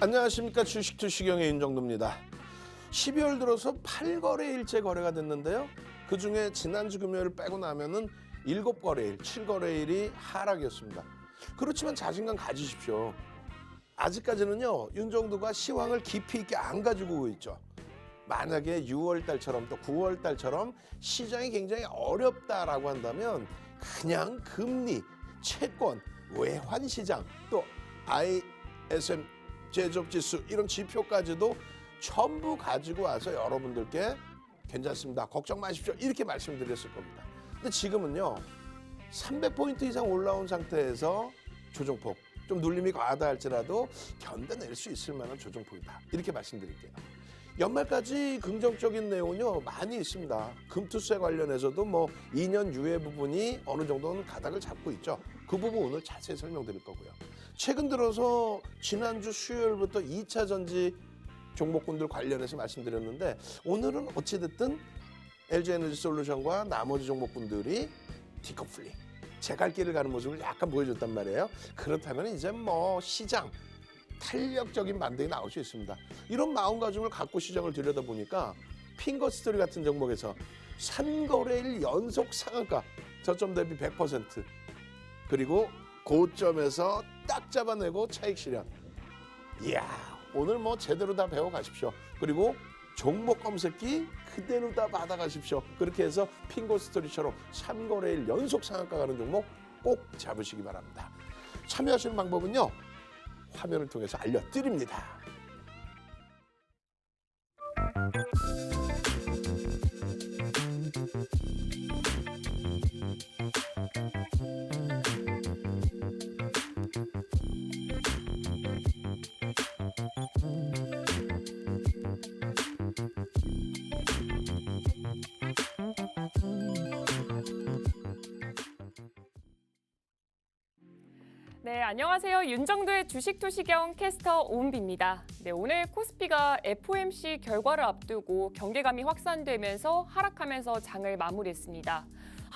안녕하십니까. 주식투시경의 윤정도입니다. 12월 들어서 8거래일째 거래가 됐는데요. 그중에 지난주 금요일 빼고 나면은 7거래일, 7거래일이 하락이었습니다. 그렇지만 자신감 가지십시오. 아직까지는요, 윤정도가 시황을 깊이 있게 안 가지고 오고 있죠. 만약에 6월 달처럼 또 9월 달처럼 시장이 굉장히 어렵다라고 한다면 그냥 금리, 채권, 외환 시장, 또 ISM 제조업지수 이런 지표까지도 전부 가지고 와서 여러분들께 괜찮습니다, 걱정 마십시오, 이렇게 말씀드렸을 겁니다. 근데 지금은요, 300포인트 이상 올라온 상태에서 조정폭, 좀 눌림이 과하다 할지라도 견뎌낼 수 있을 만한 조정폭이다, 이렇게 말씀드릴게요. 연말까지 긍정적인 내용은요 많이 있습니다. 금투세 관련해서도 2년 유예 부분이 어느 정도는 가닥을 잡고 있죠. 그 부분 오늘 자세히 설명드릴 거고요. 최근 들어서 지난주 수요일부터 2차 전지 종목군들 관련해서 말씀드렸는데, 오늘은 어찌됐든 LG에너지솔루션과 나머지 종목군들이 디커플링, 제 갈 길을 가는 모습을 약간 보여줬단 말이에요. 그렇다면 이제 시장 탄력적인 반등이 나올 수 있습니다. 이런 마음가짐을 갖고 시장을 들여다보니까 핑거스토리 같은 종목에서 3거래일 연속 상한가, 저점 대비 100%, 그리고 고점에서 딱 잡아내고 차익 실현. 이야, 오늘 제대로 다 배워가십시오. 그리고 종목 검색기 그대로 다 받아가십시오. 그렇게 해서 핑거스토리처럼 3거래일 연속 상한가 가는 종목 꼭 잡으시기 바랍니다. 참여하시는 방법은요, 화면을 통해서 알려드립니다. 네, 안녕하세요. 윤정도의 주식투시경 캐스터 오은비입니다. 네, 오늘 코스피가 FOMC 결과를 앞두고 경계감이 확산되면서 하락하면서 장을 마무리했습니다.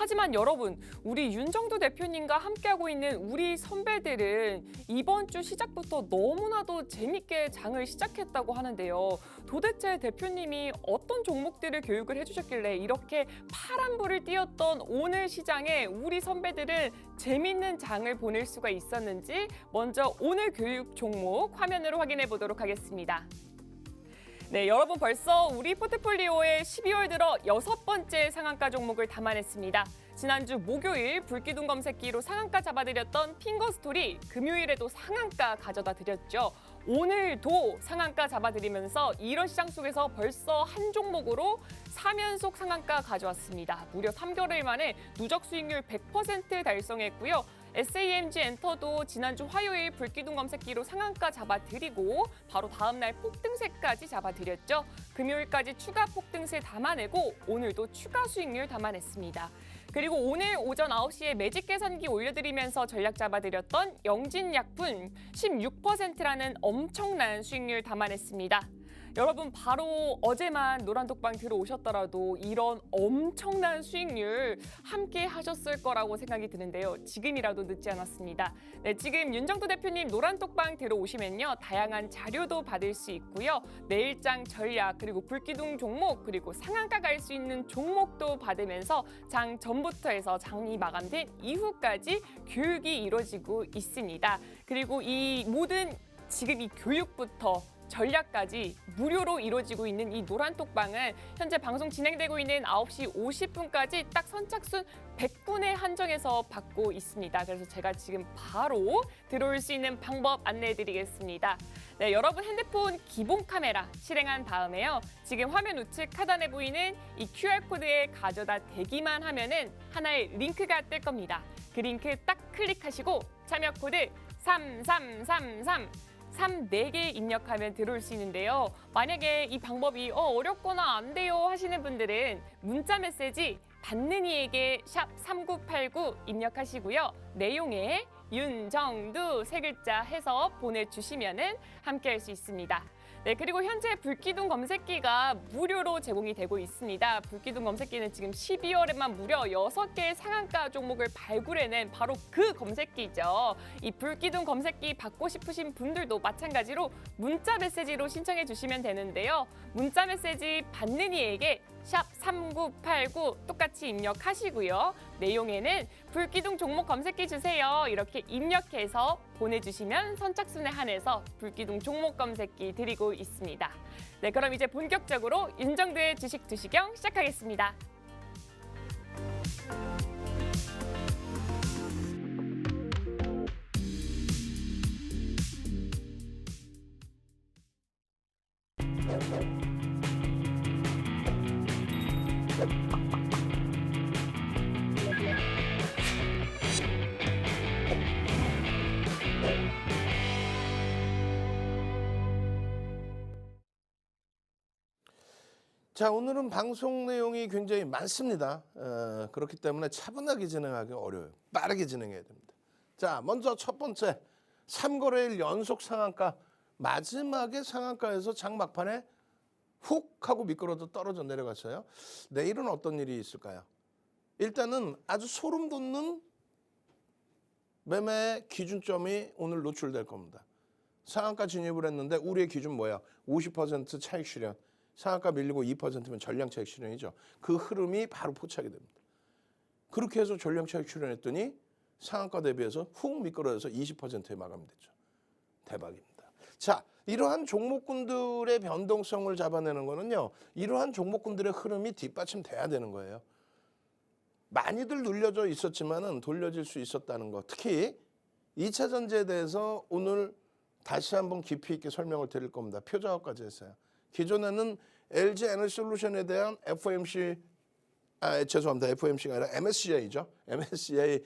하지만 여러분, 우리 윤정도 대표님과 함께하고 있는 우리 선배들은 이번 주 시작부터 너무나도 재밌게 장을 시작했다고 하는데요. 도대체 대표님이 어떤 종목들을 교육을 해주셨길래 이렇게 파란불을 띄웠던 오늘 시장에 우리 선배들은 재밌는 장을 보낼 수가 있었는지 먼저 오늘 교육 종목 화면으로 확인해 보도록 하겠습니다. 네, 여러분 벌써 우리 포트폴리오에 12월 들어 6번째 상한가 종목을 담아냈습니다. 지난주 목요일 불기둥 검색기로 상한가 잡아드렸던 핑거스토리, 금요일에도 상한가 가져다 드렸죠. 오늘도 상한가 잡아드리면서 이런 시장 속에서 벌써 한 종목으로 3연속 상한가 가져왔습니다. 무려 3개월 만에 누적 수익률 100% 달성했고요. SAMG 엔터도 지난주 화요일 불기둥 검색기로 상한가 잡아드리고 바로 다음 날 폭등세까지 잡아드렸죠. 금요일까지 추가 폭등세 담아내고 오늘도 추가 수익률 담아냈습니다. 그리고 오늘 오전 9시에 매직 계산기 올려드리면서 전략 잡아드렸던 영진약품 16%라는 엄청난 수익률 담아냈습니다. 여러분, 바로 어제만 노란독방 들어오셨더라도 이런 엄청난 수익률 함께 하셨을 거라고 생각이 드는데요. 지금이라도 늦지 않았습니다. 네, 지금 윤정도 대표님 노란독방 들어오시면요, 다양한 자료도 받을 수 있고요. 내일장 전략, 그리고 불기둥 종목, 그리고 상한가 갈 수 있는 종목도 받으면서 장 전부터 해서 장이 마감된 이후까지 교육이 이루어지고 있습니다. 그리고 이 모든 지금 이 교육부터 전략까지 무료로 이루어지고 있는 이 노란톡방은 현재 방송 진행되고 있는 9시 50분까지 딱 선착순 100분에 한정해서 받고 있습니다. 그래서 제가 지금 바로 들어올 수 있는 방법 안내해드리겠습니다. 네, 여러분 핸드폰 기본 카메라 실행한 다음에요, 지금 화면 우측 하단에 보이는 이 QR코드에 가져다 대기만 하면은 하나의 링크가 뜰 겁니다. 그 링크 딱 클릭하시고 참여 코드 3333 4개 입력하면 들어올 수 있는데요. 만약에 이 방법이 어렵거나 안 돼요 하시는 분들은 문자 메시지 받는 이에게 샵 3989 입력하시고요. 내용에 윤정두 3글자 해서 보내주시면 함께 할 수 있습니다. 네, 그리고 현재 불기둥 검색기가 무료로 제공이 되고 있습니다. 불기둥 검색기는 지금 12월에만 무려 6개의 상한가 종목을 발굴해낸 바로 그 검색기죠. 이 불기둥 검색기 받고 싶으신 분들도 마찬가지로 문자 메시지로 신청해 주시면 되는데요. 문자 메시지 받는 이에게 샵 3989 똑같이 입력하시고요. 내용에는 불기둥 종목 검색기 주세요. 이렇게 입력해서 보내주시면 선착순에 한해서 불기둥 종목 검색기 드리고 있습니다. 네, 그럼 이제 본격적으로 윤정두의 주식 두시경 시작하겠습니다. 자, 오늘은 방송 내용이 굉장히 많습니다. 그렇기 때문에 차분하게 진행하기 어려워요. 빠르게 진행해야 됩니다. 자, 먼저 첫 번째 3거래일 연속 상한가, 마지막에 상한가에서 장 막판에 훅 하고 미끄러져 떨어져 내려갔어요. 내일은 어떤 일이 있을까요? 일단은 아주 소름 돋는 매매 기준점이 오늘 노출될 겁니다. 상한가 진입을 했는데 우리의 기준 뭐야? 50% 차익 실현. 상한가 밀리고 2%면 전량 차익 실현이죠. 그 흐름이 바로 포착이 됩니다. 그렇게 해서 전량 차익 실현했더니 상한가 대비해서 훅 미끄러져서 20%에 마감됐죠. 대박입니다. 자, 이러한 종목군들의 변동성을 잡아내는 거는요. 이러한 종목군들의 흐름이 뒷받침돼야 되는 거예요. 많이들 눌려져 있었지만은 돌려질 수 있었다는 거. 특히 2차 전지에 대해서 오늘 다시 한번 깊이 있게 설명을 드릴 겁니다. 표작업까지 했어요. 기존에는 LG 에너지솔루션에 대한 FOMC가 아니라 MSCI죠. MSCI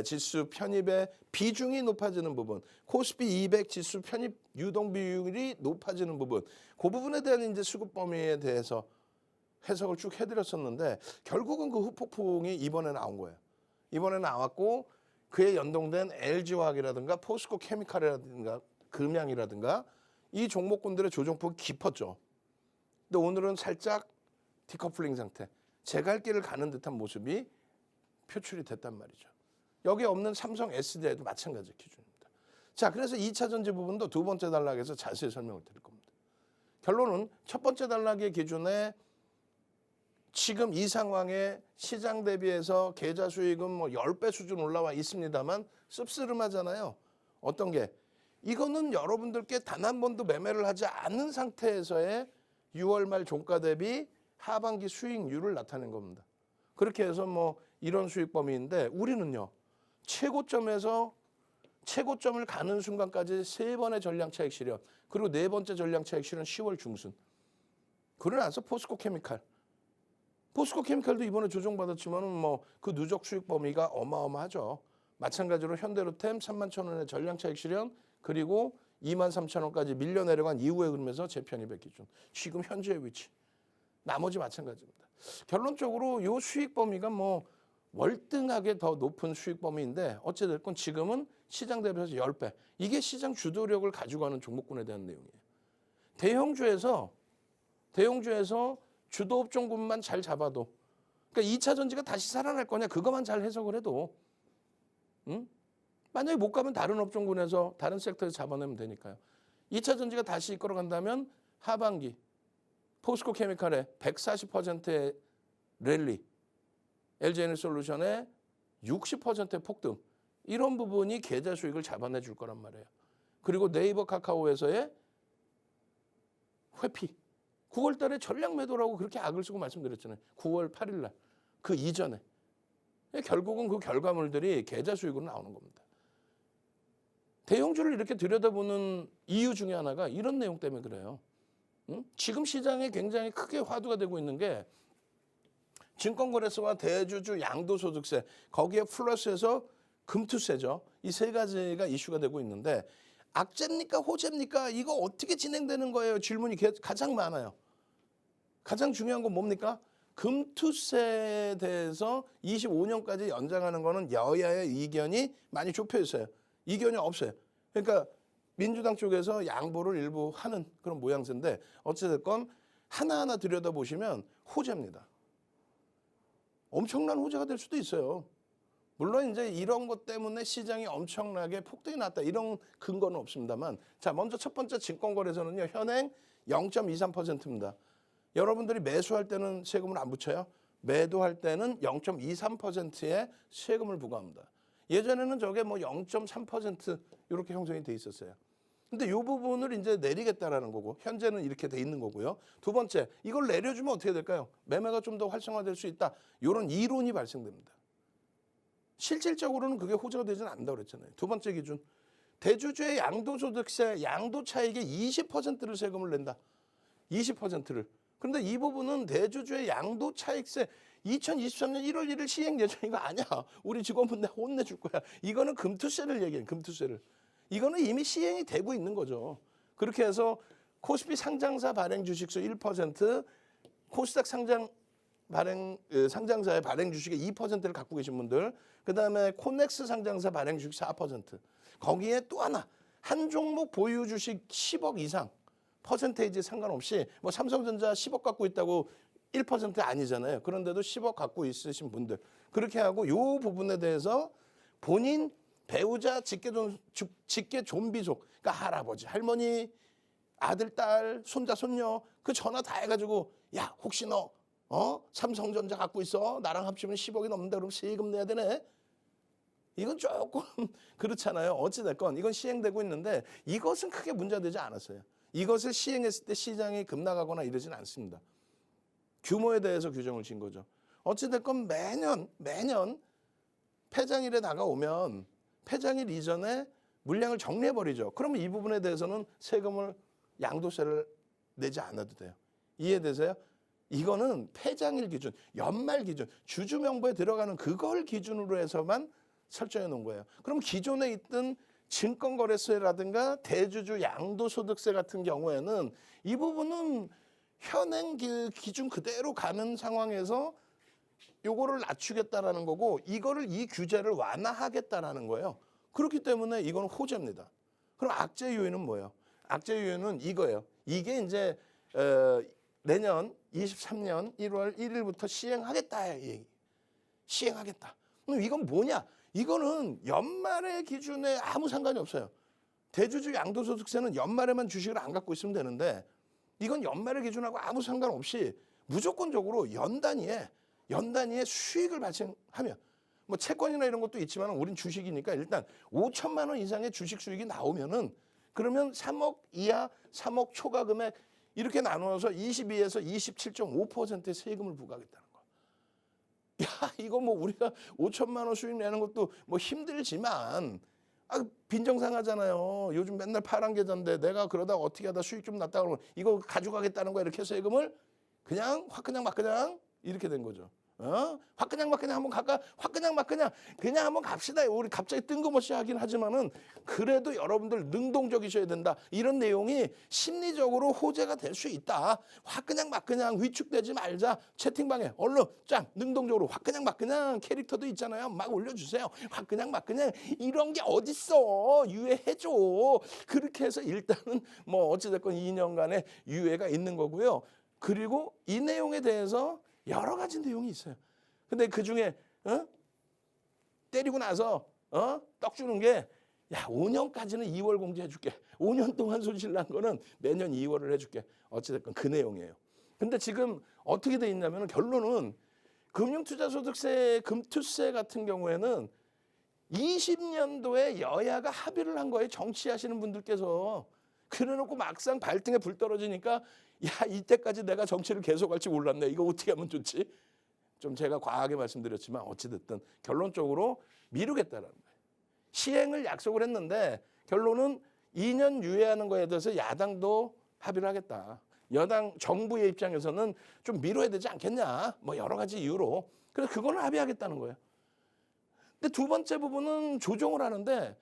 지수 편입의 비중이 높아지는 부분, 코스피 200 지수 편입 유동 비율이 높아지는 부분, 그 부분에 대한 이제 수급 범위에 대해서 해석을 쭉 해드렸었는데 결국은 그 후폭풍이 이번에 나온 거예요. 이번에 나왔고 그에 연동된 LG화학이라든가 포스코 케미칼이라든가 금양이라든가 이 종목군들의 조정폭이 깊었죠. 근데 오늘은 살짝 디커플링 상태, 제갈 길을 가는 듯한 모습이 표출이 됐단 말이죠. 여기 없는 삼성 SDI도 마찬가지 기준입니다. 자, 그래서 2차 전지 부분도 두 번째 단락에서 자세히 설명을 드릴 겁니다. 결론은 첫 번째 단락의 기준에 지금 이 상황에 시장 대비해서 계좌 수익은 뭐 10배 수준 올라와 있습니다만 씁쓸하잖아요. 어떤 게? 이거는 여러분들께 단 한 번도 매매를 하지 않은 상태에서의 6월 말 종가 대비 하반기 수익률을 나타낸 겁니다. 그렇게 해서 뭐 이런 수익 범위인데 우리는요. 최고점에서 최고점을 가는 순간까지 3번의 전량 차익 실현, 그리고 4번째 전량 차익 실현 10월 중순. 그러고 나서 포스코 케미칼도 이번에 조정받았지만은 뭐 그 누적 수익 범위가 어마어마하죠. 마찬가지로 현대로템 31,000원의 전량 차익 실현, 그리고 23,000원까지 밀려 내려간 이후에 그러면서 재편입의 기준. 지금 현재의 위치. 나머지 마찬가지입니다. 결론적으로 이 수익 범위가 뭐 월등하게 더 높은 수익 범위인데 어찌됐건 지금은 시장 대비해서 10배. 이게 시장 주도력을 가지고 가는 종목군에 대한 내용이에요. 대형주에서 주도 업종군만 잘 잡아도, 그러니까 2차 전지가 다시 살아날 거냐 그것만 잘 해석을 해도, 만약에 못 가면 다른 업종군에서 다른 섹터에서 잡아내면 되니까요. 2차 전지가 다시 이끌어간다면 하반기 포스코 케미칼의 140%의 랠리, LG에너지솔루션의 60%의 폭등, 이런 부분이 계좌 수익을 잡아내 줄 거란 말이에요. 그리고 네이버 카카오에서의 회피. 9월 달에 전량 매도라고 그렇게 악을 쓰고 말씀드렸잖아요. 9월 8일 날. 그 이전에. 결국은 그 결과물들이 계좌 수익으로 나오는 겁니다. 대형주를 이렇게 들여다보는 이유 중에 하나가 이런 내용 때문에 그래요. 지금 시장에 굉장히 크게 화두가 되고 있는 게 증권거래소와 대주주 양도소득세, 거기에 플러스해서 금투세죠. 이 세 가지가 이슈가 되고 있는데 악재입니까 호재입니까? 이거 어떻게 진행되는 거예요? 질문이 가장 많아요. 가장 중요한 건 뭡니까? 금투세에 대해서 25년까지 연장하는 거는 여야의 이견이 많이 좁혀 있어요. 이견이 없어요. 그러니까 민주당 쪽에서 양보를 일부 하는 그런 모양새인데 어찌됐건 하나하나 들여다보시면 호재입니다. 엄청난 호재가 될 수도 있어요. 물론 이제 이런 것 때문에 시장이 엄청나게 폭등이 났다 이런 근거는 없습니다만 자 먼저 첫 번째 증권거래소는요 현행 0.23%입니다. 여러분들이 매수할 때는 세금을 안 붙여요. 매도할 때는 0.23%의 세금을 부과합니다. 예전에는 저게 뭐 0.3% 이렇게 형성이 돼 있었어요. 근데 이 부분을 이제 내리겠다라는 거고 현재는 이렇게 돼 있는 거고요. 두 번째 이걸 내려주면 어떻게 될까요? 매매가 좀 더 활성화될 수 있다. 이런 이론이 발생됩니다. 실질적으로는 그게 호재가 되지는 않는다고 그랬잖아요. 두 번째 기준 대주주의 양도소득세 양도차익의 20%를 세금을 낸다. 20%를. 그런데 이 부분은 대주주의 양도차익세 2023년 1월 1일 시행 예정이가 아니야. 우리 직원분 내가 혼내줄 거야. 이거는 금투세를 얘기해. 금투세를. 이거는 이미 시행이 되고 있는 거죠. 그렇게 해서 코스피 상장사 발행 주식수 1%, 코스닥 상장사의 발행 주식의 2%를 갖고 계신 분들, 그다음에 코넥스 상장사 발행 주식 4%. 거기에 또 하나 한 종목 보유 주식 10억 이상 퍼센테이지 상관없이 뭐 삼성전자 10억 갖고 있다고 1% 아니잖아요. 그런데도 10억 갖고 있으신 분들 그렇게 하고 이 부분에 대해서 본인 배우자 직계 좀비속 그러니까 할아버지 할머니 아들 딸 손자 손녀 그 전화 다 해가지고 야 혹시 너 삼성전자 갖고 있어 나랑 합치면 10억이 넘는다 그러면 세금 내야 되네. 이건 조금 그렇잖아요. 어찌됐건 이건 시행되고 있는데 이것은 크게 문제되지 않았어요. 이것을 시행했을 때 시장이 급락하거나 이러진 않습니다. 규모에 대해서 규정을 지은 거죠. 어찌됐건 매년 폐장일에 다가오면 폐장일 이전에 물량을 정리해버리죠. 그러면 이 부분에 대해서는 세금을 양도세를 내지 않아도 돼요. 이해되세요? 이거는 폐장일 기준, 연말 기준, 주주명부에 들어가는 그걸 기준으로 해서만 설정해 놓은 거예요. 그럼 기존에 있던 증권거래세라든가 대주주 양도소득세 같은 경우에는 이 부분은 현행 기준 그대로 가는 상황에서 요거를 낮추겠다라는 거고 이거를 이 규제를 완화하겠다라는 거예요. 그렇기 때문에 이건 호재입니다. 그럼 악재 요인은 뭐예요? 악재 요인은 이거예요. 이게 이제 내년 23년 1월 1일부터 시행하겠다 얘기. 시행하겠다. 그럼 이건 뭐냐? 이거는 연말의 기준에 아무 상관이 없어요. 대주주 양도소득세는 연말에만 주식을 안 갖고 있으면 되는데 이건 연말의 기준하고 아무 상관없이 무조건적으로 연 단위에 수익을 발생하면 뭐 채권이나 이런 것도 있지만 우린 주식이니까 일단 5천만 원 이상의 주식 수익이 나오면은 그러면 3억 이하 3억 초과 금액 이렇게 나누어서 22에서 27.5%의 세금을 부과하겠다는 거야. 야, 이거 뭐 우리가 5천만 원 수익 내는 것도 뭐 힘들지만 빈정상하잖아요. 요즘 맨날 파란 계좌인데 내가 그러다가 어떻게 하다 수익 좀 났다 그러면 이거 가져가겠다는 거야. 이렇게 세금을 그냥 확 그냥 막 그냥 이렇게 된 거죠. 확 그냥 막 그냥 한번 갈까? 확 그냥 막 그냥 한번 갑시다. 우리 갑자기 뜬금없이 하긴 하지만은 그래도 여러분들 능동적이셔야 된다. 이런 내용이 심리적으로 호재가 될 수 있다. 확 그냥 막 그냥 위축되지 말자. 채팅방에 얼른 짱 능동적으로 확 그냥 막 그냥 캐릭터도 있잖아요. 막 올려주세요. 확 그냥 막 그냥 이런 게 어딨어. 유예해줘. 그렇게 해서 일단은 뭐 어찌됐건 2년간의 유예가 있는 거고요. 그리고 이 내용에 대해서 여러 가지 내용이 있어요. 근데 그 중에 때리고 나서 떡 주는 게 야 5년까지는 2월 공제해 줄게. 5년 동안 손실 난 거는 매년 2월을 해줄게. 어찌됐건 그 내용이에요. 근데 지금 어떻게 돼 있냐면 결론은 금융투자소득세, 금투세 같은 경우에는 20년도에 여야가 합의를 한 거예요. 정치하시는 분들께서. 그래놓고 막상 발등에 불 떨어지니까 야 이때까지 내가 정치를 계속할지 몰랐네. 이거 어떻게 하면 좋지? 좀 제가 과하게 말씀드렸지만 어찌됐든 결론적으로 미루겠다라는 거예요. 시행을 약속을 했는데 결론은 2년 유예하는 거에 대해서 야당도 합의를 하겠다. 여당 정부의 입장에서는 좀 미뤄야 되지 않겠냐. 뭐 여러 가지 이유로. 그래서 그거는 합의하겠다는 거예요. 근데 두 번째 부분은 조정을 하는데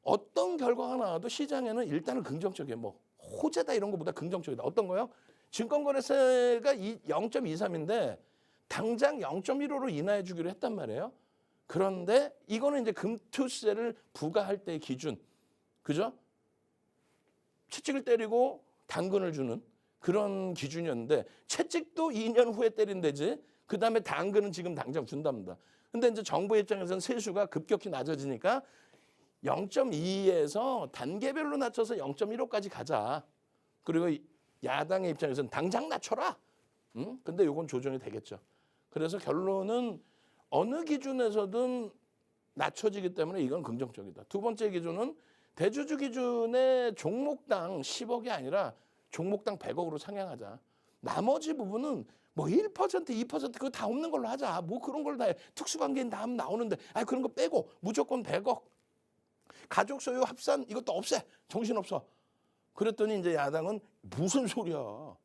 어떤 결과가 나와도 시장에는 일단은 긍정적이에요. 뭐 호재다 이런 것보다 긍정적이다. 어떤 거요? 증권거래세가 0.23인데 당장 0.15로 인하해 주기로 했단 말이에요. 그런데 이거는 이제 금투세를 부과할 때의 기준. 그죠? 채찍을 때리고 당근을 주는 그런 기준이었는데 채찍도 2년 후에 때린대지 그다음에 당근은 지금 당장 준답니다. 근데 이제 정부 입장에서는 세수가 급격히 낮아지니까 0.2에서 단계별로 낮춰서 0.15까지 가자. 그리고 야당의 입장에서는 당장 낮춰라. 근데 이건 조정이 되겠죠. 그래서 결론은 어느 기준에서든 낮춰지기 때문에 이건 긍정적이다. 두 번째 기준은 대주주 기준의 종목당 10억이 아니라 종목당 100억으로 상향하자. 나머지 부분은 뭐 1%, 2% 그거 다 없는 걸로 하자. 뭐 그런 걸 다 해. 특수관계인 다음 나오는데 그런 거 빼고 무조건 100억. 가족 소유 합산 이것도 없애. 정신없어. 그랬더니 이제 야당은 무슨 소리야.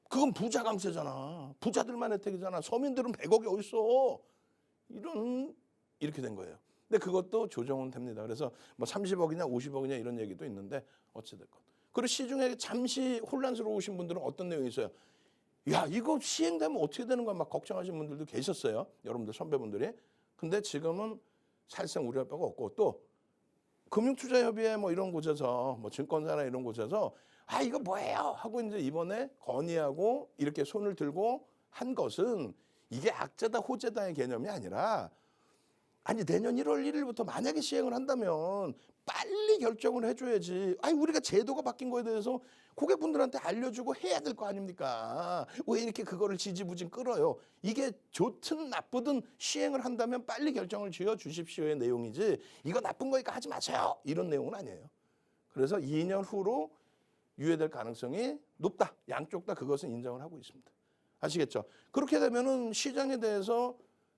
그건 부자 감세잖아. 부자들만 혜택이잖아. 서민들은 100억이 어딨어. 이렇게 된 거예요. 근데 그것도 조정은 됩니다. 그래서 뭐 30억이냐 50억이냐 이런 얘기도 있는데 어찌됐건. 그리고 시중에 잠시 혼란스러우신 분들은 어떤 내용이 있어요. 야 이거 시행되면 어떻게 되는 거야 막 걱정하시는 분들도 계셨어요. 여러분들 선배분들이. 근데 지금은 사실상 우려할 바가 없고 또 금융투자협의회 뭐 이런 곳에서 뭐 증권사나 이런 곳에서 이거 뭐예요 하고 이제 이번에 건의하고 이렇게 손을 들고 한 것은 이게 악재다 호재다의 개념이 아니라 내년 1월 1일부터 만약에 시행을 한다면 빨리 결정을 해줘야지. 우리가 제도가 바뀐 거에 대해서 고객분들한테 알려주고 해야 될 거 아닙니까? 왜 이렇게 그거를 지지부진 끌어요? 이게 좋든 나쁘든 시행을 한다면 빨리 결정을 지어 주십시오의 내용이지 이거 나쁜 거니까 하지 마세요. 이런 내용은 아니에요. 그래서 2년 후로 유예될 가능성이 높다. 양쪽 다 그것은 인정을 하고 있습니다. 아시겠죠? 그렇게 되면은 시장에 대해서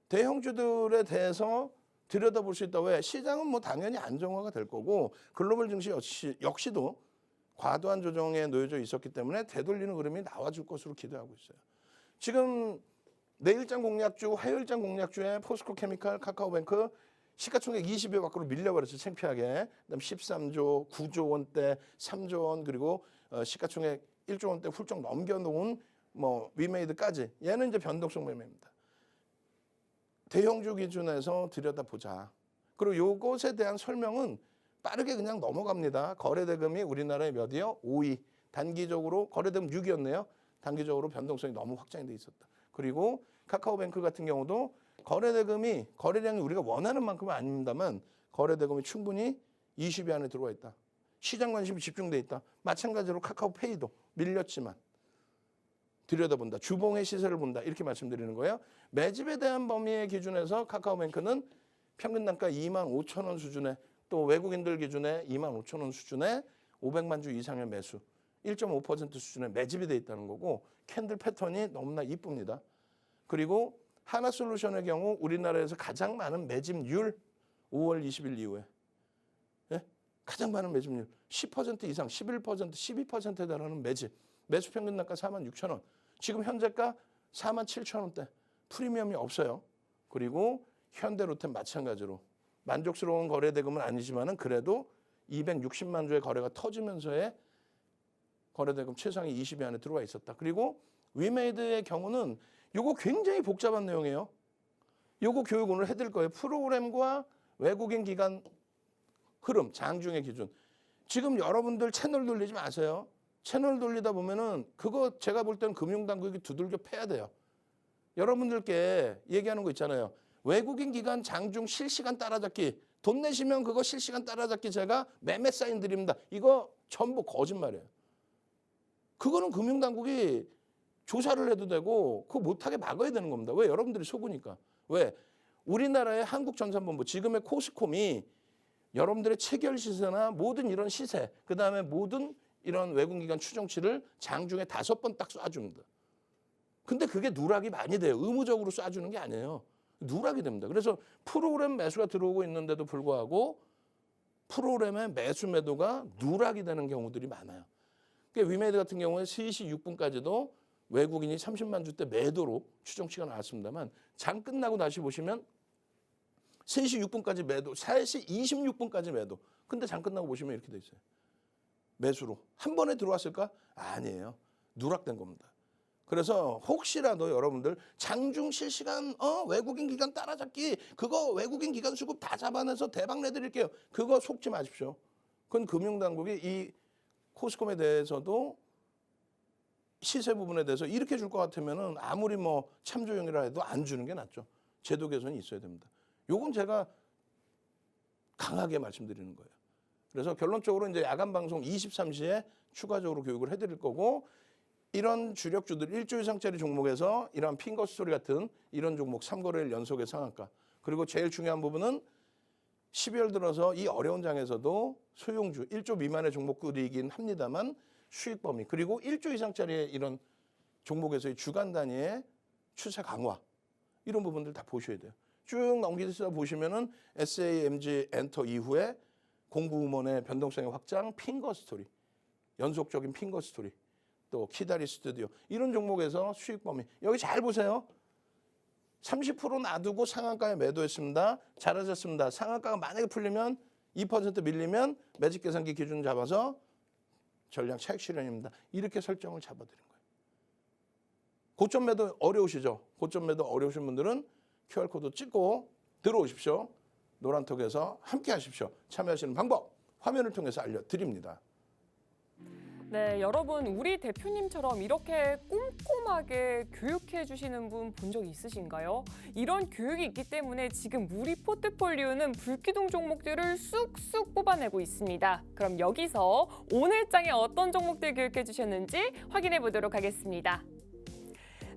대형주들에 대해서 들여다볼 수 있다. 왜? 시장은 뭐 당연히 안정화가 될 거고 글로벌 증시 역시도 과도한 조정에 놓여져 있었기 때문에 되돌리는 흐름이 나와줄 것으로 기대하고 있어요. 지금 내일장 공략주, 화요일장 공략주에 포스코 케미칼, 카카오뱅크 시가총액 20여 밖으로 밀려버렸죠. 창피하게. 그다음 13조, 9조 원대, 3조 원 그리고 시가총액 1조 원대 훌쩍 넘겨놓은 뭐 위메이드까지 얘는 이제 변동성 매매입니다. 대형주 기준에서 들여다보자. 그리고 요것에 대한 설명은 빠르게 그냥 넘어갑니다. 거래대금이 우리나라에 몇이요? 5위. 단기적으로 거래대금 6위였네요. 단기적으로 변동성이 너무 확장이 돼 있었다. 그리고 카카오뱅크 같은 경우도 거래대금이 거래량이 우리가 원하는 만큼은 아닙니다만 거래대금이 충분히 20위 안에 들어와 있다. 시장 관심이 집중돼 있다. 마찬가지로 카카오페이도 밀렸지만 들여다본다. 주봉의 시세를 본다. 이렇게 말씀드리는 거예요. 매집에 대한 범위의 기준에서 카카오뱅크는 평균 단가 25,000원 수준에 또 외국인들 기준에 25,000원 수준에 500만 주 이상의 매수 1.5% 수준의 매집이 돼 있다는 거고 캔들 패턴이 너무나 이쁩니다. 그리고 하나솔루션의 경우 우리나라에서 가장 많은 매집률 5월 20일 이후에 가장 많은 매집률 10% 이상 11% 12%에 달하는 매집 매수 평균 단가 46,000원 지금 현재가 47,000원대 프리미엄이 없어요. 그리고 현대로템 마찬가지로 만족스러운 거래대금은 아니지만은 그래도 260만 주의 거래가 터지면서의 거래대금 최상위 20위 안에 들어와 있었다. 그리고 위메이드의 경우는 요거 굉장히 복잡한 내용이에요. 요거 교육 오늘 해드릴 거예요. 프로그램과 외국인 기관 흐름, 장중의 기준. 지금 여러분들 채널 돌리지 마세요. 채널 돌리다 보면은 그거 제가 볼 때는 금융당국이 두들겨 패야 돼요. 여러분들께 얘기하는 거 있잖아요. 외국인 기관 장중 실시간 따라잡기. 돈 내시면 그거 실시간 따라잡기 제가 매매 사인 드립니다. 이거 전부 거짓말이에요. 그거는 금융당국이 조사를 해도 되고 그거 못하게 막아야 되는 겁니다. 왜? 여러분들이 속으니까. 왜? 우리나라의 한국전산본부 지금의 코스콤이 여러분들의 체결 시세나 모든 이런 시세 그다음에 모든 이런 외국기관 추정치를 장중에 5번 딱 쏴줍니다. 근데 그게 누락이 많이 돼요. 의무적으로 쏴주는 게 아니에요. 누락이 됩니다. 그래서 프로그램 매수가 들어오고 있는데도 불구하고 프로그램의 매수 매도가 누락이 되는 경우들이 많아요. 그러니까 위메이드 같은 경우에 3시 6분까지도 외국인이 30만 주대 매도로 추정치가 나왔습니다만 장 끝나고 다시 보시면 3시 6분까지 매도, 4시 26분까지 매도. 근데 장 끝나고 보시면 이렇게 돼 있어요. 매수로. 한 번에 들어왔을까? 아니에요. 누락된 겁니다. 그래서 혹시라도 여러분들 장중 실시간 외국인 기관 따라잡기 그거 외국인 기관 수급 다 잡아내서 대박 내드릴게요. 그거 속지 마십시오. 그건 금융당국이 이 코스콤에 대해서도 시세 부분에 대해서 이렇게 줄 것 같으면은 아무리 뭐 참조용이라 해도 안 주는 게 낫죠. 제도 개선이 있어야 됩니다. 요건 제가 강하게 말씀드리는 거예요. 그래서 결론적으로 이제 야간 방송 23시에 추가적으로 교육을 해드릴 거고, 이런 주력주들 1조 이상짜리 종목에서 이런 핑거 스토리 같은 이런 종목 3거래일 연속의 상한가, 그리고 제일 중요한 부분은 12월 들어서 이 어려운 장에서도 소형주 1조 미만의 종목들이긴 합니다만 수익 범위, 그리고 1조 이상짜리의 이런 종목에서의 주간 단위의 추세 강화, 이런 부분들 다 보셔야 돼요. 쭉 넘기면서 보시면은 SAMG 엔터 이후에 공구음원의 변동성의 확장, 핑거 스토리, 연속적인 핑거 스토리, 또 키다리 스튜디오, 이런 종목에서 수익 범위 여기 잘 보세요. 30% 놔두고 상한가에 매도했습니다. 잘하셨습니다. 상한가가 만약에 풀리면 2% 밀리면 매직 계산기 기준 잡아서 전량 차익 실현입니다. 이렇게 설정을 잡아드린 거예요. 고점 매도 어려우시죠? 고점 매도 어려우신 분들은 QR코드 찍고 들어오십시오. 노란톡에서 함께 하십시오. 참여하시는 방법 화면을 통해서 알려드립니다. 네, 여러분 우리 대표님처럼 이렇게 꼼꼼하게 교육해 주시는 분 본 적 있으신가요? 이런 교육이 있기 때문에 지금 우리 포트폴리오는 불기둥 종목들을 쑥쑥 뽑아내고 있습니다. 그럼 여기서 오늘 장에 어떤 종목들 교육해 주셨는지 확인해 보도록 하겠습니다.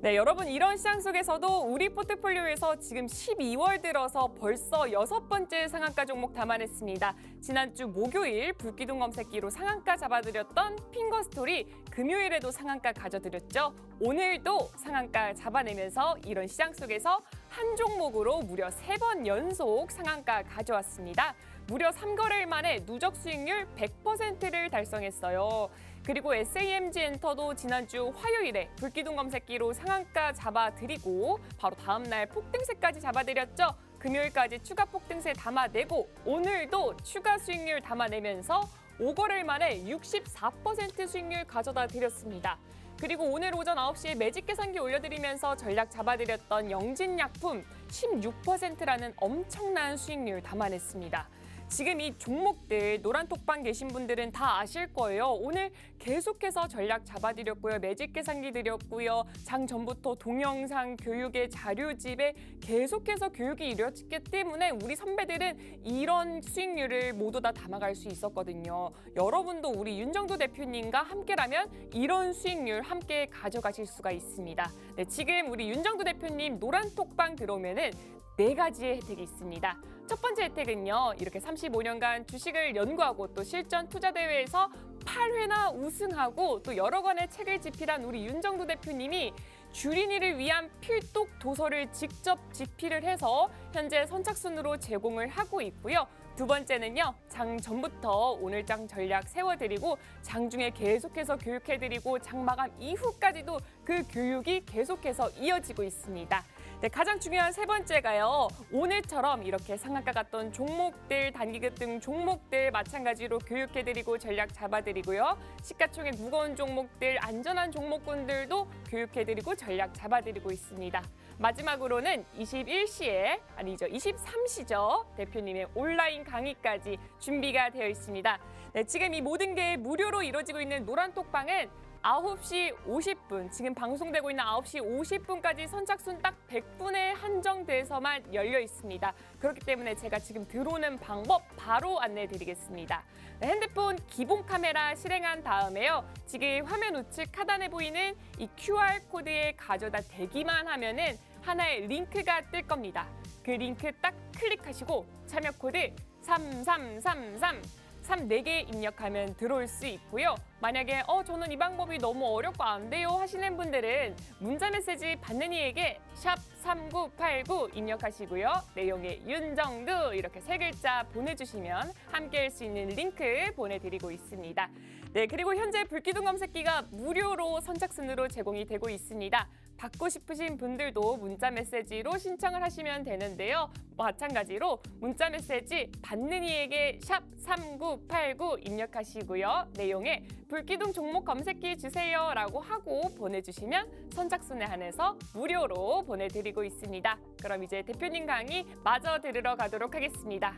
네, 여러분 이런 시장 속에서도 우리 포트폴리오에서 지금 12월 들어서 벌써 6번째 상한가 종목 담아냈습니다. 지난주 목요일 불기둥 검색기로 상한가 잡아드렸던 핑거스토리, 금요일에도 상한가 가져드렸죠. 오늘도 상한가 잡아내면서 이런 시장 속에서 한 종목으로 무려 3번 연속 상한가 가져왔습니다. 무려 3거래일 만에 누적 수익률 100%를 달성했어요. 그리고 SAMG 엔터도 지난주 화요일에 불기둥 검색기로 상한가 잡아드리고 바로 다음 날 폭등세까지 잡아드렸죠. 금요일까지 추가 폭등세 담아내고 오늘도 추가 수익률 담아내면서 5거래일 만에 64% 수익률 가져다 드렸습니다. 그리고 오늘 오전 9시에 매직 계산기 올려드리면서 전략 잡아드렸던 영진약품 16%라는 엄청난 수익률 담아냈습니다. 지금 이 종목들 노란톡방 계신 분들은 다 아실 거예요. 오늘 계속해서 전략 잡아드렸고요. 매직 계산기 드렸고요. 장 전부터 동영상 교육의 자료집에 계속해서 교육이 이루어졌기 때문에 우리 선배들은 이런 수익률을 모두 다 담아갈 수 있었거든요. 여러분도 우리 윤정도 대표님과 함께라면 이런 수익률 함께 가져가실 수가 있습니다. 네, 지금 우리 윤정도 대표님 노란톡방 들어오면은 4가지의 혜택이 있습니다. 첫 번째 혜택은요. 이렇게 35년간 주식을 연구하고 또 실전 투자대회에서 8회나 우승하고 또 여러 권의 책을 집필한 우리 윤정도 대표님이 주린이를 위한 필독 도서를 직접 집필을 해서 현재 선착순으로 제공을 하고 있고요. 두 번째는요. 장 전부터 오늘 장 전략 세워드리고 장 중에 계속해서 교육해드리고 장 마감 이후까지도 그 교육이 계속해서 이어지고 있습니다. 네, 가장 중요한 세 번째가요. 오늘처럼 이렇게 상한가 갔던 종목들, 단기급등 종목들 마찬가지로 교육해드리고 전략 잡아드리고요. 시가총액 무거운 종목들, 안전한 종목군들도 교육해드리고 전략 잡아드리고 있습니다. 마지막으로는 23시죠. 대표님의 온라인 강의까지 준비가 되어 있습니다. 네, 지금 이 모든 게 무료로 이루어지고 있는 노란톡방은 9시 50분, 지금 방송되고 있는 9시 50분까지 선착순 딱 100분에 한정돼서만 열려 있습니다. 그렇기 때문에 제가 지금 들어오는 방법 바로 안내해 드리겠습니다. 네, 핸드폰 기본 카메라 실행한 다음에요. 지금 화면 우측 하단에 보이는 이 QR코드에 가져다 대기만 하면은 하나의 링크가 뜰 겁니다. 그 링크 딱 클릭하시고 참여 코드 3333 4개 입력하면 들어올 수 있고요. 만약에 저는 이 방법이 너무 어렵고 안 돼요 하시는 분들은 문자 메시지 받는 이에게 샵 3989 입력하시고요. 내용에 윤정두 이렇게 3글자 보내주시면 함께 할 수 있는 링크 보내드리고 있습니다. 네, 그리고 현재 불기둥 검색기가 무료로 선착순으로 제공이 되고 있습니다. 받고 싶으신 분들도 문자 메시지로 신청을 하시면 되는데요. 마찬가지로 문자 메시지 받는 이에게 샵 3989 입력하시고요. 내용에 불기둥 종목 검색기 주세요 라고 하고 보내주시면 선착순에 한해서 무료로 보내드리고 있습니다. 그럼 이제 대표님 강의 마저 들으러 가도록 하겠습니다.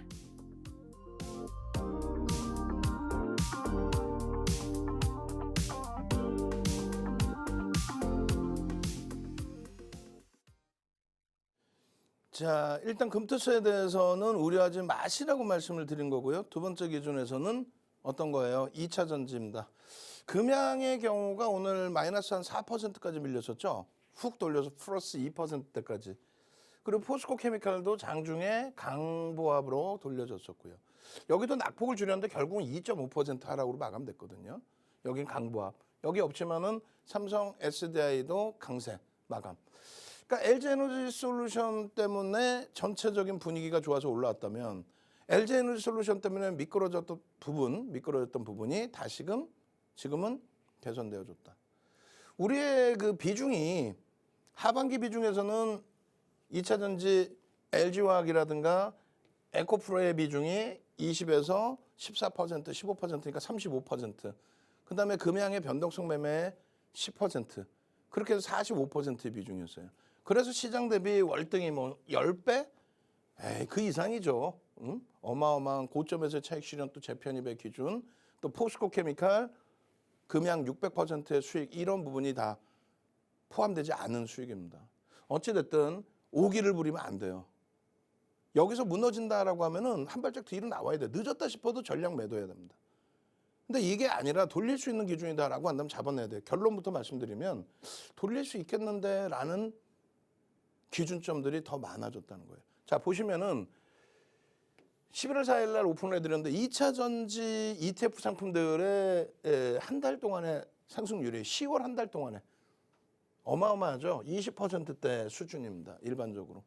자, 일단 금투세에 대해서는 우려하지 마시라고 말씀을 드린 거고요. 두 번째 기준에서는 어떤 거예요? 2차 전지입니다. 금양의 경우가 오늘 마이너스 한 4%까지 밀렸었죠. 훅 돌려서 플러스 2%대까지. 그리고 포스코 케미칼도 장중에 강보합으로 돌려졌었고요. 여기도 낙폭을 줄였는데 결국은 2.5% 하락으로 마감됐거든요. 여긴 강보합. 여기 없지만은 삼성 SDI도 강세 마감. 그러니까 LG에너지솔루션 때문에 전체적인 분위기가 좋아서 올라왔다면 LG에너지솔루션 때문에 미끄러졌던 부분이 다시금 지금은 개선되어졌다. 우리의 그 비중이 하반기 비중에서는 2차 전지 LG화학이라든가 에코프로의 비중이 20에서 14%, 15%니까 35%. 그다음에 금양의 변동성 매매 10%. 그렇게 해서 45%의 비중이었어요. 그래서 시장 대비 월등히 뭐 10배? 에이, 그 이상이죠. 응? 어마어마한 고점에서의 차익 실현 또 재편입의 기준, 또 포스코 케미칼 금양 600%의 수익 이런 부분이 다 포함되지 않은 수익입니다. 어찌됐든 오기를 부리면 안 돼요. 여기서 무너진다라고 하면은 한 발짝 뒤로 나와야 돼. 늦었다 싶어도 전량 매도해야 됩니다. 근데 이게 아니라 돌릴 수 있는 기준이다라고 한다면 잡아내야 돼요. 결론부터 말씀드리면 돌릴 수 있겠는데라는 기준점들이 더 많아졌다는 거예요. 자, 보시면은 11월 4일 날 오픈을 해드렸는데 2차 전지 ETF 상품들의 한 달 동안의 상승률이 10월 한 달 동안에 어마어마하죠. 20%대 수준입니다. 일반적으로.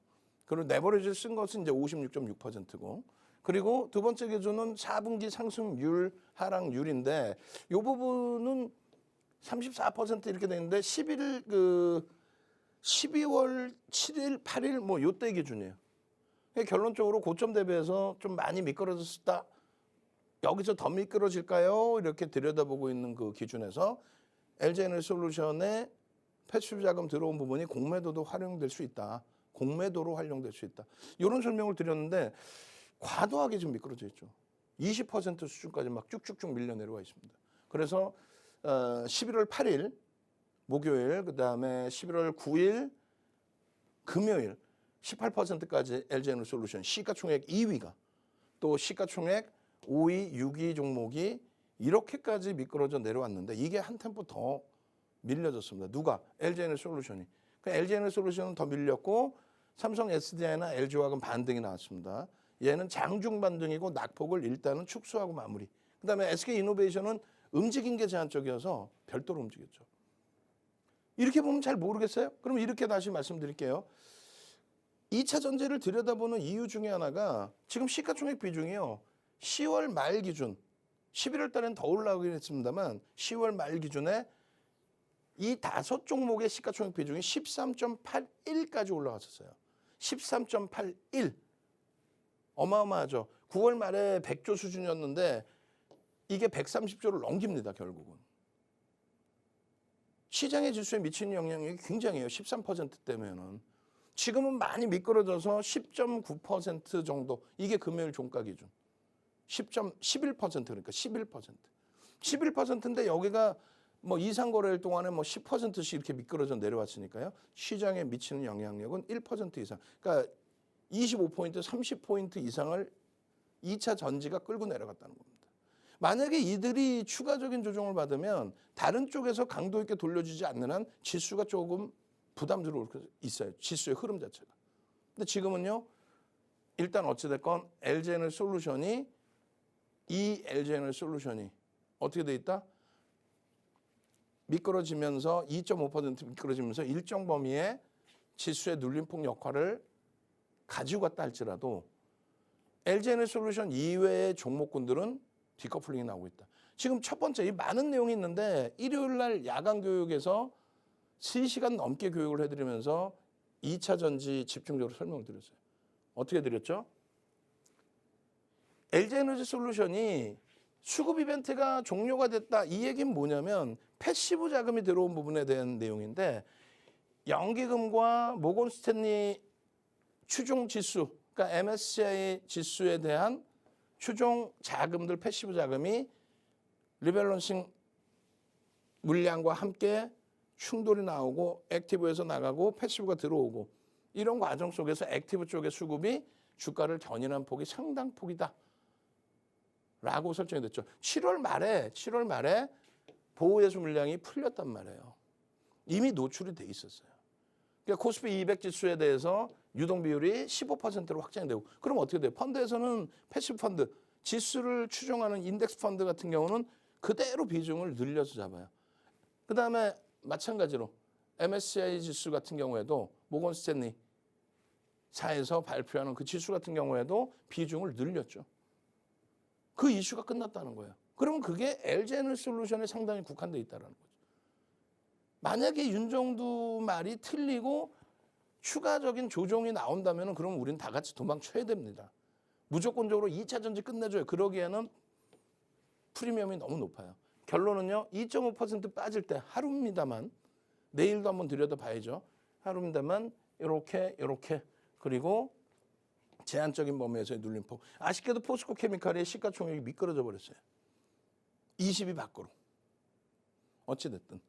그리고 레버리지를 쓴 것은 이제 56.6%고. 그리고 두 번째 기준은 4분기 상승률 하락률인데 이 부분은 34% 이렇게 되는데 12월 7일, 8일 뭐 요때 기준이에요. 결론적으로 고점 대비해서 좀 많이 미끄러졌다. 여기서 더 미끄러질까요? 이렇게 들여다보고 있는 그 기준에서 LG에너지솔루션의 패시브 자금 들어온 부분이 공매도도 활용될 수 있다. 공매도로 활용될 수 있다. 이런 설명을 드렸는데 과도하게 좀 미끄러져 있죠. 20% 수준까지 막 쭉쭉쭉 밀려 내려와 있습니다. 그래서 11월 8일 목요일, 그다음에 11월 9일 금요일 18%까지 LG에너지솔루션 시가총액 2위가 또 시가총액 5위, 6위 종목이 이렇게까지 미끄러져 내려왔는데 이게 한 템포 더 밀려졌습니다. 누가? LG에너지솔루션이. LG에너지솔루션은 더 밀렸고 삼성 SDI나 LG화학은 반등이 나왔습니다. 얘는 장중 반등이고 낙폭을 일단은 축소하고 마무리. 그다음에 SK이노베이션은 움직인 게 제한적이어서 별도로 움직였죠. 이렇게 보면 잘 모르겠어요? 그럼 이렇게 다시 말씀드릴게요. 2차 전지를 들여다보는 이유 중에 하나가 지금 시가총액 비중이요. 10월 말 기준, 11월 달엔 더 올라오긴 했습니다만 10월 말 기준에 이 5종목의 시가총액 비중이 13.81까지 올라갔었어요. 13.81. 어마어마하죠. 9월 말에 100조 수준이었는데 이게 130조를 넘깁니다. 결국은. 시장의 지수에 미치는 영향력이 굉장해요. 13%대면은. 지금은 많이 미끄러져서 10.9% 정도. 이게 금요일 종가 기준. 11% 그러니까 11%. 11%인데 여기가 뭐 이상 거래일 동안에 뭐 10%씩 이렇게 미끄러져 내려왔으니까요. 시장에 미치는 영향력은 1% 이상. 그러니까 25포인트, 30포인트 이상을 2차 전지가 끌고 내려갔다는 겁니다. 만약에 이들이 추가적인 조정을 받으면 다른 쪽에서 강도 있게 돌려주지 않는 한 지수가 조금 부담스러울 수 있어요. 지수의 흐름 자체가. 근데 지금은요. 일단 어찌됐건 LG에너지솔루션이 이 LG에너지솔루션이 어떻게 돼 있다? 미끄러지면서 2.5% 미끄러지면서 일정 범위의 지수의 눌림폭 역할을 가지고 갔다 할지라도 LG에너지솔루션 이외의 종목군들은 디커플링이 나오고 있다. 지금 첫 번째 이 많은 내용이 있는데 일요일 날 야간 교육에서 3시간 넘게 교육을 해드리면서 2차 전지 집중적으로 설명을 드렸어요. 어떻게 드렸죠? LG에너지솔루션이 수급 이벤트가 종료가 됐다. 이 얘기는 뭐냐면 패시브 자금이 들어온 부분에 대한 내용인데 연기금과 모건 스탠리 추종 지수, 그러니까 MSCI 지수에 대한 추종 자금들 패시브 자금이 리밸런싱 물량과 함께 충돌이 나오고 액티브에서 나가고 패시브가 들어오고 이런 과정 속에서 액티브 쪽의 수급이 주가를 견인한 폭이 상당폭이다 라고 설정이 됐죠. 7월 말에 보호예수 물량이 풀렸단 말이에요. 이미 노출이 돼 있었어요. 그러니까 코스피 200 지수에 대해서 유동 비율이 15%로 확장되고, 그럼 어떻게 돼요? 펀드에서는 패시브 펀드, 지수를 추종하는 인덱스 펀드 같은 경우는 그대로 비중을 늘려서 잡아요. 그다음에 마찬가지로 MSCI 지수 같은 경우에도 모건 스탠리 사에서 발표하는 그 지수 같은 경우에도 비중을 늘렸죠. 그 이슈가 끝났다는 거예요. 그러면 그게 LG에너지솔루션에 상당히 국한돼 있다는 거죠. 만약에 윤정두 말이 틀리고 추가적인 조정이 나온다면 그럼 우리는 다 같이 도망쳐야 됩니다. 무조건적으로 2차 전지 끝내줘요. 그러기에는 프리미엄이 너무 높아요. 결론은요. 2.5% 빠질 때 하루입니다만, 내일도 한번 들여다봐야죠. 하루입니다만 이렇게 그리고 제한적인 범위에서의 눌림폭. 아쉽게도 포스코 케미칼의 시가총액이 미끄러져 버렸어요. 20이 밖으로. 어찌됐든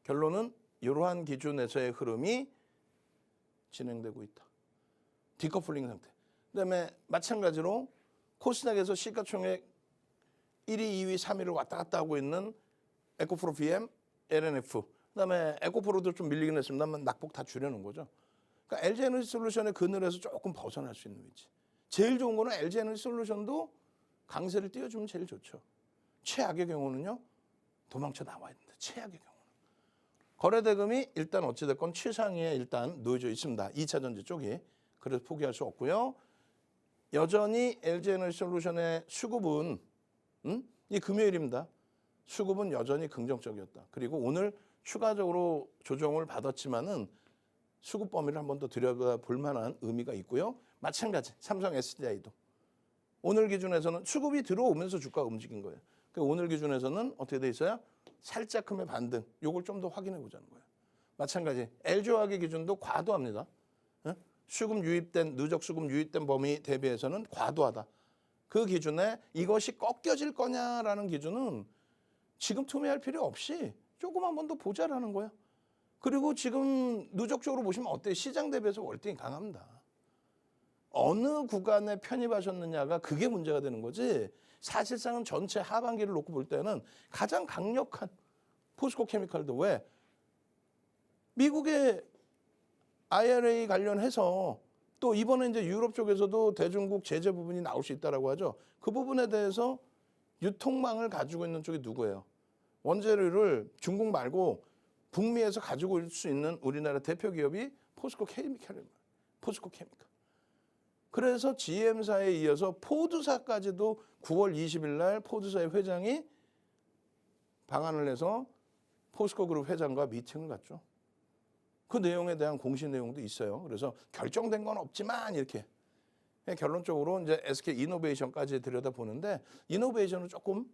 결론은 이러한 기준에서의 흐름이 진행되고 있다. 디커플링 상태. 그다음에 마찬가지로 코스닥에서 시가총액 1위, 2위, 3위를 왔다 갔다 하고 있는 에코프로 BM, LNF. 그다음에 에코프로도 좀 밀리긴 했습니다만 낙폭 다 줄여놓은 거죠. 그러니까 LG에너지솔루션의 그늘에서 조금 벗어날 수 있는 위치. 제일 좋은 거는 LG에너지솔루션도 강세를 띄워주면 제일 좋죠. 최악의 경우는요. 도망쳐 나와야 된다. 최악의 경우는. 거래대금이 일단 어찌됐건 최상위에 일단 놓여져 있습니다. 2차 전지 쪽이. 그래서 포기할 수 없고요. 여전히 LG에너지솔루션의 수급은 이 금요일입니다. 수급은 여전히 긍정적이었다. 그리고 오늘 추가적으로 조정을 받았지만은 수급 범위를 한 번 더 들여다볼 만한 의미가 있고요. 마찬가지 삼성 SDI도 오늘 기준에서는 수급이 들어오면서 주가가 움직인 거예요. 그러니까 오늘 기준에서는 어떻게 돼 있어요? 살짝큼의 반등. 요걸 좀 더 확인해 보자는 거예요. 마찬가지 LG화학의 기준도 과도합니다. 수급 유입된 누적 수급 유입된 범위 대비해서는 과도하다. 그 기준에 이것이 꺾여질 거냐라는 기준은 지금 투매할 필요 없이 조금 한 번 더 보자라는 거예요. 그리고 지금 누적적으로 보시면 어때요? 시장 대비해서 월등히 강합니다. 어느 구간에 편입하셨느냐가 그게 문제가 되는 거지. 사실상은 전체 하반기를 놓고 볼 때는 가장 강력한 포스코 케미칼도 왜? 미국의 IRA 관련해서 또 이번에 이제 유럽 쪽에서도 대중국 제재 부분이 나올 수 있다라고 하죠. 그 부분에 대해서 유통망을 가지고 있는 쪽이 누구예요? 원재료를 중국 말고 북미에서 가지고 올 수 있는 우리나라 대표 기업이 포스코 케미칼입니다. 포스코 케미칼. 그래서 GM사에 이어서 포드사까지도 9월 20일 날 포드사의 회장이 방한을 해서 포스코 그룹 회장과 미팅을 갖죠. 그 내용에 대한 공시 내용도 있어요. 그래서 결정된 건 없지만 이렇게 결론적으로 이제 SK 이노베이션까지 들여다보는데 이노베이션은 조금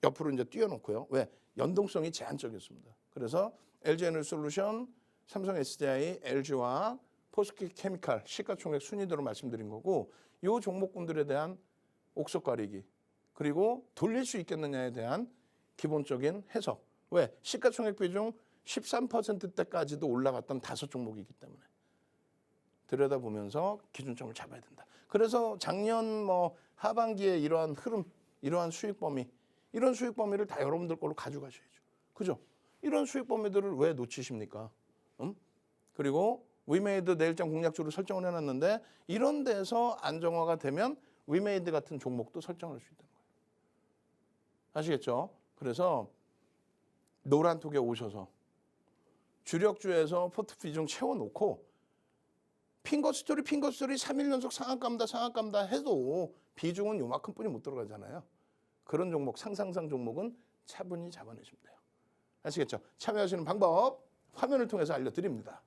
옆으로 이제 띄워놓고요. 왜? 연동성이 제한적이었습니다. 그래서 LG에너지솔루션, 삼성 SDI, LG화학, 포스코 케미칼 시가총액 순위대로 말씀드린 거고 이 종목군들에 대한 옥석 가리기 그리고 돌릴 수 있겠느냐에 대한 기본적인 해석. 왜? 시가총액 비중 13%대까지도 올라갔던 5종목이기 때문에 들여다보면서 기준점을 잡아야 된다. 그래서 작년 하반기에 이러한 흐름, 이러한 수익 범위, 이런 수익 범위를 다 여러분들 걸로 가져가셔야죠. 그죠? 이런 수익 범위들을 왜 놓치십니까? 그리고 위메이드 내일장 공략주를 설정을 해놨는데 이런 데서 안정화가 되면 위메이드 같은 종목도 설정할 수 있다는 거예요. 아시겠죠? 그래서 노란톡에 오셔서 주력주에서 포트 비중 채워놓고 핑거스토리 3일 연속 상한가입니다 해도 비중은 요만큼 뿐이 못 들어가잖아요. 그런 종목, 상상상 종목은 차분히 잡아내시면 돼요. 아시겠죠? 참여하시는 방법 화면을 통해서 알려드립니다.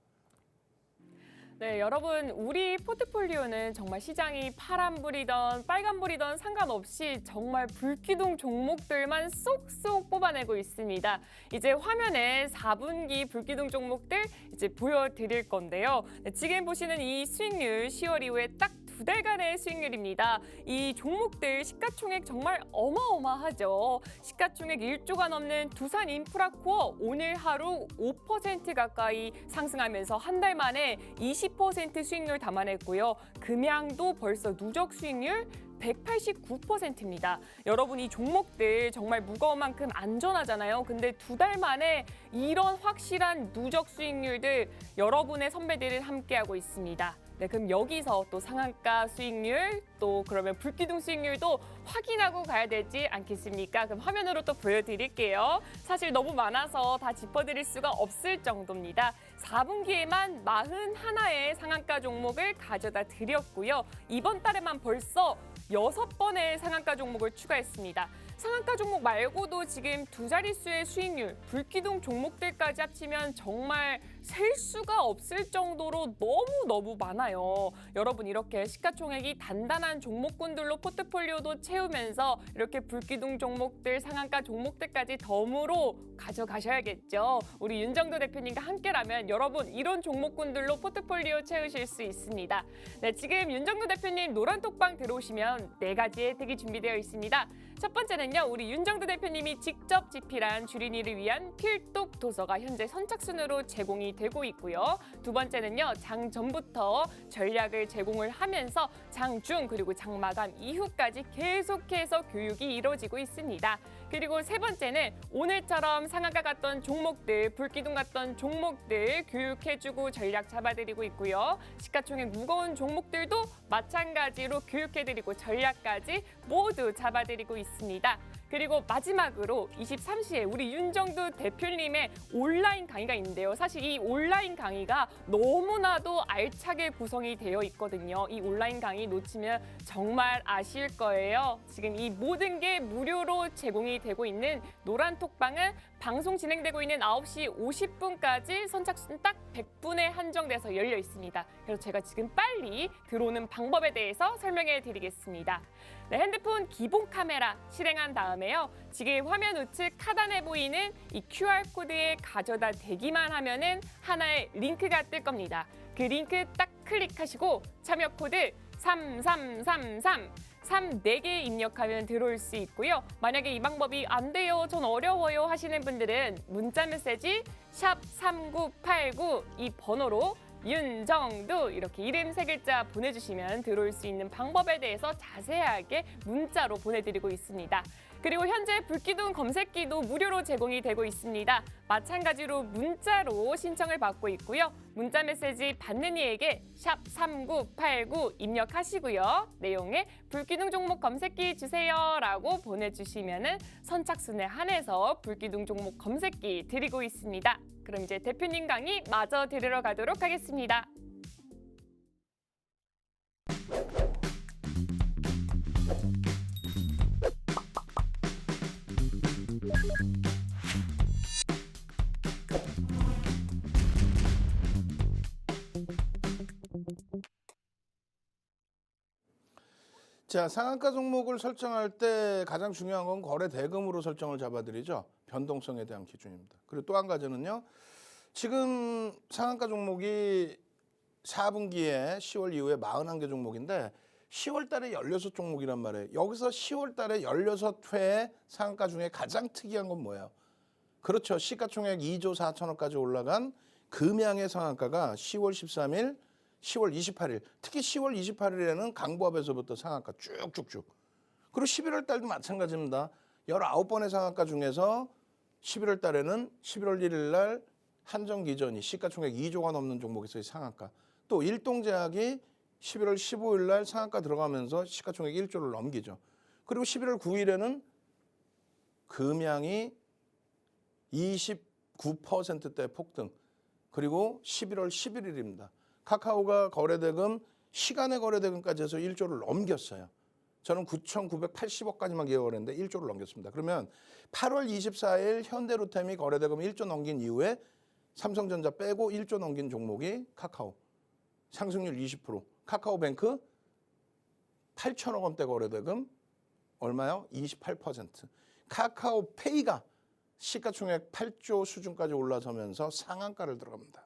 네, 여러분 우리 포트폴리오는 정말 시장이 파란불이던 빨간불이던 상관없이 정말 불기둥 종목들만 쏙쏙 뽑아내고 있습니다. 이제 화면에 4분기 불기둥 종목들 이제 보여드릴 건데요. 네, 지금 보시는 이 수익률 10월 이후에 딱 두 달간의 수익률입니다. 이 종목들 시가총액 정말 어마어마하죠. 시가총액 1조가 넘는 두산인프라코어 오늘 하루 5% 가까이 상승하면서 한 달 만에 20% 수익률 담아냈고요. 금양도 벌써 누적 수익률 189%입니다. 여러분 이 종목들 정말 무거운 만큼 안전하잖아요. 근데 두 달 만에 이런 확실한 누적 수익률들 여러분의 선배들은 함께하고 있습니다. 네, 그럼 여기서 또 상한가 수익률 또 그러면 불기둥 수익률도 확인하고 가야 되지 않겠습니까? 그럼 화면으로 또 보여드릴게요. 사실 너무 많아서 다 짚어드릴 수가 없을 정도입니다. 4분기에만 41의 상한가 종목을 가져다 드렸고요. 이번 달에만 벌써 6번의 상한가 종목을 추가했습니다. 상한가 종목 말고도 지금 두 자릿수의 수익률, 불기둥 종목들까지 합치면 정말 셀 수가 없을 정도로 너무너무 많아요. 여러분 이렇게 시가총액이 단단한 종목군들로 포트폴리오도 채우면서 이렇게 불기둥 종목들, 상한가 종목들까지 덤으로 가져가셔야겠죠. 우리 윤정도 대표님과 함께라면 여러분 이런 종목군들로 포트폴리오 채우실 수 있습니다. 네, 지금 윤정도 대표님 노란톡방 들어오시면 4가지의 혜택이 준비되어 있습니다. 첫 번째는요, 우리 윤정도 대표님이 직접 집필한 주린이를 위한 필독 도서가 현재 선착순으로 제공이 되고 있고요. 두 번째는요, 장 전부터 전략을 제공을 하면서 장중 그리고 장 마감 이후까지 계속해서 교육이 이루어지고 있습니다. 그리고 세 번째는 오늘처럼 상한가 갔던 종목들, 불기둥 갔던 종목들 교육해주고 전략 잡아드리고 있고요. 시가총액 무거운 종목들도 마찬가지로 교육해드리고 전략까지 모두 잡아드리고 있습니다. 그리고 마지막으로 23시에 우리 윤정도 대표님의 온라인 강의가 있는데요. 사실 이 온라인 강의가 너무나도 알차게 구성이 되어 있거든요. 이 온라인 강의 놓치면 정말 아쉬울 거예요. 지금 이 모든 게 무료로 제공이 되고 있는 노란톡방은 방송 진행되고 있는 9시 50분까지 선착순 딱 100분에 한정돼서 열려 있습니다. 그래서 제가 지금 빨리 들어오는 방법에 대해서 설명해 드리겠습니다. 네, 핸드폰 기본 카메라 실행한 다음에요. 지금 화면 우측 하단에 보이는 이 QR코드에 가져다 대기만 하면은 하나의 링크가 뜰 겁니다. 그 링크 딱 클릭하시고 참여 코드 3333 4개 입력하면 들어올 수 있고요. 만약에 이 방법이 안 돼요, 전 어려워요 하시는 분들은 문자 메시지 샵 3989 이 번호로 윤정도 이렇게 이름 3글자 보내주시면 들어올 수 있는 방법에 대해서 자세하게 문자로 보내드리고 있습니다. 그리고 현재 불기둥 검색기도 무료로 제공이 되고 있습니다. 마찬가지로 문자로 신청을 받고 있고요. 문자 메시지 받는 이에게 샵 3989 입력하시고요. 내용에 불기둥 종목 검색기 주세요라고 보내주시면 선착순에 한해서 불기둥 종목 검색기 드리고 있습니다. 그럼 이제 대표님 강의 마저 들으러 가도록 하겠습니다. 자, 상한가 종목을 설정할 때 가장 중요한 건 거래 대금으로 설정을 잡아드리죠. 변동성에 대한 기준입니다. 그리고 또 한 가지는요. 지금 상한가 종목이 4분기에 10월 이후에 41개 종목인데 10월 달에 16종목이란 말이에요. 여기서 10월 달에 16회의 상한가 중에 가장 특이한 건 뭐예요? 그렇죠. 시가총액 2조 4천억까지 올라간 금양의 상한가가 10월 13일, 10월 28일, 특히 10월 28일에는 강보합에서부터 상한가 쭉쭉쭉. 그리고 11월 달도 마찬가지입니다. 19번의 상한가 중에서 11월 달에는 11월 1일 날 한정기전이 시가총액 2조가 넘는 종목에서의 상한가. 또 일동제약이 11월 15일 날 상한가 들어가면서 시가총액 1조를 넘기죠. 그리고 11월 9일에는 금양이 29%대 폭등. 그리고 11월 11일입니다. 카카오가 거래대금, 시간의 거래대금까지 해서 1조를 넘겼어요. 저는 9,980억까지만 기억을 했는데 1조를 넘겼습니다. 그러면 8월 24일 현대로템이 거래대금 1조 넘긴 이후에 삼성전자 빼고 1조 넘긴 종목이 카카오. 상승률 20%. 카카오뱅크 8천억 원대 거래대금 얼마요? 28%. 카카오페이가 시가총액 8조 수준까지 올라서면서 상한가를 들어갑니다.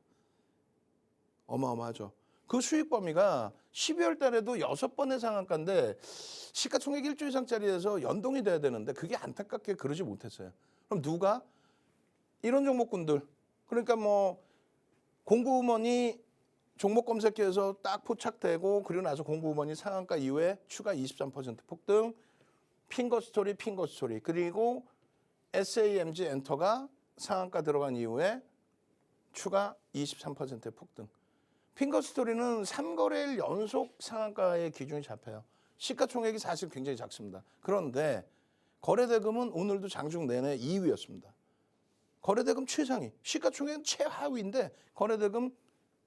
어마어마하죠. 그 수익 범위가 12월 달에도 6번의 상한가인데 시가총액 1조 이상짜리에서 연동이 돼야 되는데 그게 안타깝게 그러지 못했어요. 그럼 누가? 이런 종목군들. 그러니까 뭐 공구음원이 종목 검색기에서 딱 포착되고 그리고 나서 공구음원이 상한가 이후에 추가 23% 폭등, 핑거스토리 그리고 SAMG 엔터가 상한가 들어간 이후에 추가 23%의 폭등. 핑거스토리는 3거래일 연속 상한가의 기준이 잡혀요. 시가총액이 사실 굉장히 작습니다. 그런데 거래대금은 오늘도 장중 내내 2위였습니다. 거래대금 최상위, 시가총액은 최하위인데 거래대금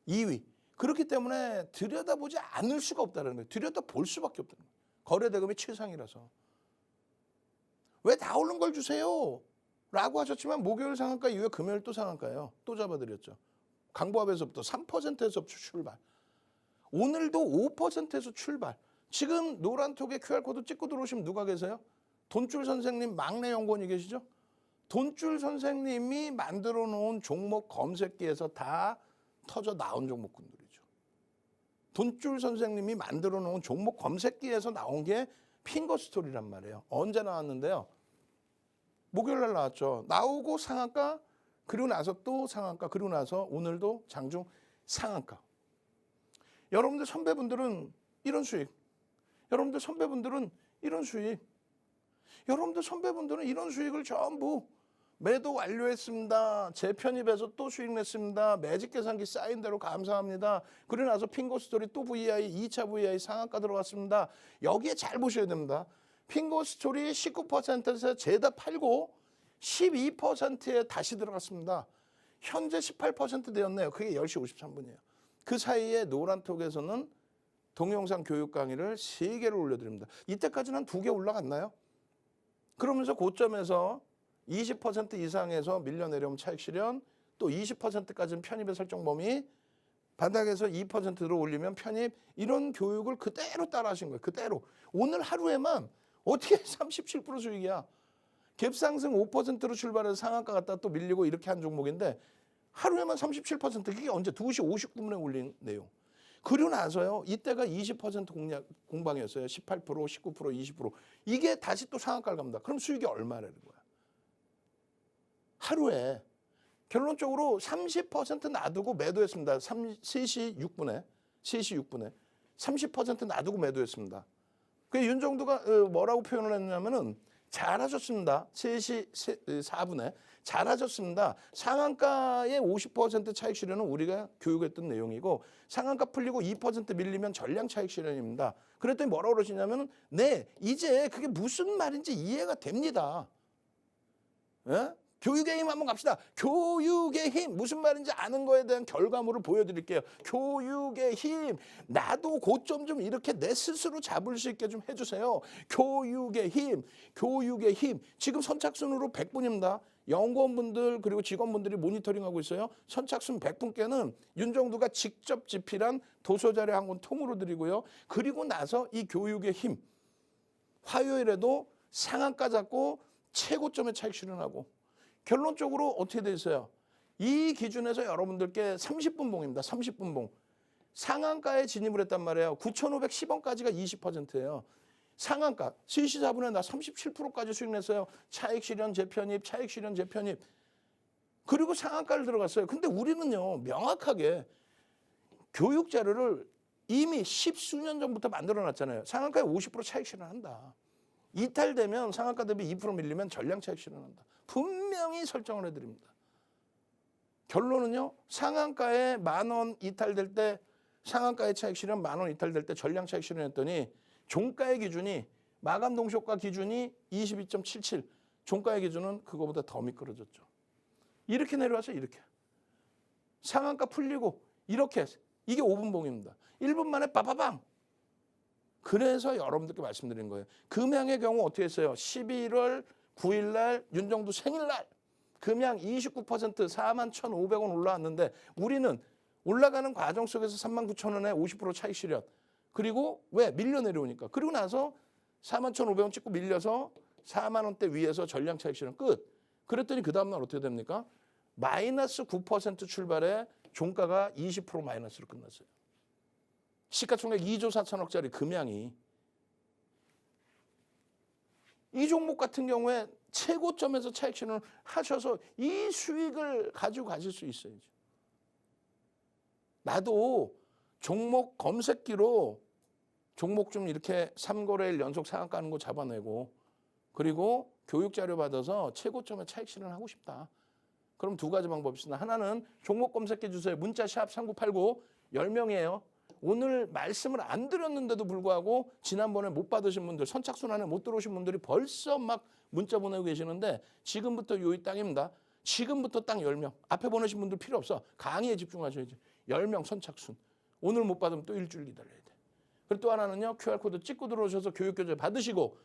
2위. 그렇기 때문에 들여다보지 않을 수가 없다는 거예요. 들여다볼 수밖에 없다는 거예요. 거래대금이 최상이라서. 왜 다 오른 걸 주세요? 라고 하셨지만 목요일 상한가 이후에 금요일 또 상한가예요. 또 잡아드렸죠. 강보합에서부터 3%에서 출발. 오늘도 5%에서 출발. 지금 노란톡에 QR코드 찍고 들어오시면 누가 계세요? 돈줄 선생님 막내 연구원이 계시죠? 돈줄 선생님이 만들어 놓은 종목 검색기에서 다 터져 나온 종목군들이죠. 돈줄 선생님이 만들어 놓은 종목 검색기에서 나온 게 핑거스토리란 말이에요. 언제 나왔는데요? 목요일 날 나왔죠. 나오고 상한가, 그리고 나서 또 상한가, 그리고 나서 오늘도 장중 상한가. 여러분들 선배분들은 이런 수익. 여러분들 선배분들은 이런 수익. 여러분들 선배분들은 이런 수익을 전부 매도 완료했습니다. 재편입해서 또 수익 냈습니다. 매직 계산기 쌓인 대로 감사합니다. 그리고 나서 핑거스토리 또 VI, 2차 VI 상한가 들어갔습니다. 여기에 잘 보셔야 됩니다. 핑거스토리 19%에서 죄다 팔고 12%에 다시 들어갔습니다. 현재 18% 되었네요. 그게 10시 53분이에요. 그 사이에 노란톡에서는 동영상 교육 강의를 3개를 올려드립니다. 이때까지는 한 2개 올라갔나요? 그러면서 고점에서 20% 이상에서 밀려 내려오면 차익 실현, 또 20%까지는 편입의 설정 범위, 바닥에서 2%로 올리면 편입, 이런 교육을 그대로 따라 하신 거예요. 그대로. 오늘 하루에만 어떻게 37% 수익이야. 갭상승 5%로 출발해서 상한가 갔다 또 밀리고 이렇게 한 종목인데 하루에만 37%, 그게 언제? 2시 59분에 올린 내용. 그리고 나서요, 이때가 20% 공방이었어요. 18%, 19%, 20%. 이게 다시 또 상한가를 갑니다. 그럼 수익이 얼마라는 거야? 하루에 결론적으로 30% 놔두고 매도했습니다. 3시 6분에 30% 놔두고 매도했습니다. 그 윤정두가 뭐라고 표현을 했냐면은 잘하셨습니다. 3시 4분에 잘하셨습니다. 상한가의 50% 차익 실현은 우리가 교육했던 내용이고 상한가 풀리고 2% 밀리면 전량 차익 실현입니다. 그랬더니 뭐라고 그러시냐면은 네, 이제 그게 무슨 말인지 이해가 됩니다. 예? 교육의 힘 한번 갑시다. 교육의 힘, 무슨 말인지 아는 거에 대한 결과물을 보여드릴게요. 교육의 힘, 나도 고점 좀 이렇게 내 스스로 잡을 수 있게 좀 해주세요. 교육의 힘, 교육의 힘. 지금 선착순으로 100분입니다. 연구원분들 그리고 직원분들이 모니터링하고 있어요. 선착순 100분께는 윤정두가 직접 집필한 도서자료 한 권 통으로 드리고요. 그리고 나서 이 교육의 힘, 화요일에도 상한가 잡고 최고점에 차익 실현하고 결론적으로 어떻게 돼 있어요? 이 기준에서 여러분들께 30분 봉입니다. 30분 봉. 상한가에 진입을 했단 말이에요. 9,510원까지가 20%예요. 상한가. 3시 4분에 나 37%까지 수익 냈어요. 차익 실현 재편입, 차익 실현 재편입. 그리고 상한가를 들어갔어요. 근데 우리는요, 명확하게 교육 자료를 이미 10수년 전부터 만들어 놨잖아요. 상한가에 50% 차익 실현한다. 이탈되면 상한가 대비 2% 밀리면 전량 차익 실현한다. 분명히 설정을 해드립니다. 결론은요, 상한가에 10,000원 이탈될 때, 상한가의 차익 실현 10,000원 이탈될 때 전량 차익 실현했더니 종가의 기준이, 마감 동시효과 기준이 22.77, 종가의 기준은 그거보다 더 미끄러졌죠. 이렇게 내려와서 이렇게. 상한가 풀리고 이렇게, 이게 5분 봉입니다. 1분 만에 빠바방. 그래서 여러분들께 말씀드린 거예요. 금양의 경우 어떻게 했어요? 11월 9일 날 윤정두 생일날 금양 29% 41,500원 올라왔는데 우리는 올라가는 과정 속에서 39,000원에 50% 차익 실현. 그리고 왜? 밀려 내려오니까. 그리고 나서 41,500원 찍고 밀려서 4만 원대 위에서 전량 차익 실현 끝. 그랬더니 그 다음날 어떻게 됩니까? 마이너스 9% 출발에 종가가 20% 마이너스로 끝났어요. 시가총액 2조 4천억짜리 금양이 이 종목 같은 경우에 최고점에서 차익 실현을 하셔서 이 수익을 가지고 가실 수 있어야죠. 나도 종목 검색기로 종목 좀 이렇게 3거래일 연속 상한가 하는 거 잡아내고 그리고 교육 자료 받아서 최고점에 차익 실현을 하고 싶다. 그럼 두 가지 방법이 있습니다. 하나는 종목 검색해 주세요. 문자 샵 3989 10명이에요. 오늘 말씀을 안 드렸는데도 불구하고 지난번에 못 받으신 분들, 선착순 안에 못 들어오신 분들이 벌써 막 문자 보내고 계시는데 지금부터 요이 땅입니다. 지금부터 딱 10명. 앞에 보내신 분들 필요 없어. 강의에 집중하셔야지. 10명 선착순. 오늘 못 받으면 또 일주일 기다려야 돼. 그리고 또 하나는요. QR코드 찍고 들어오셔서 교육교재 받으시고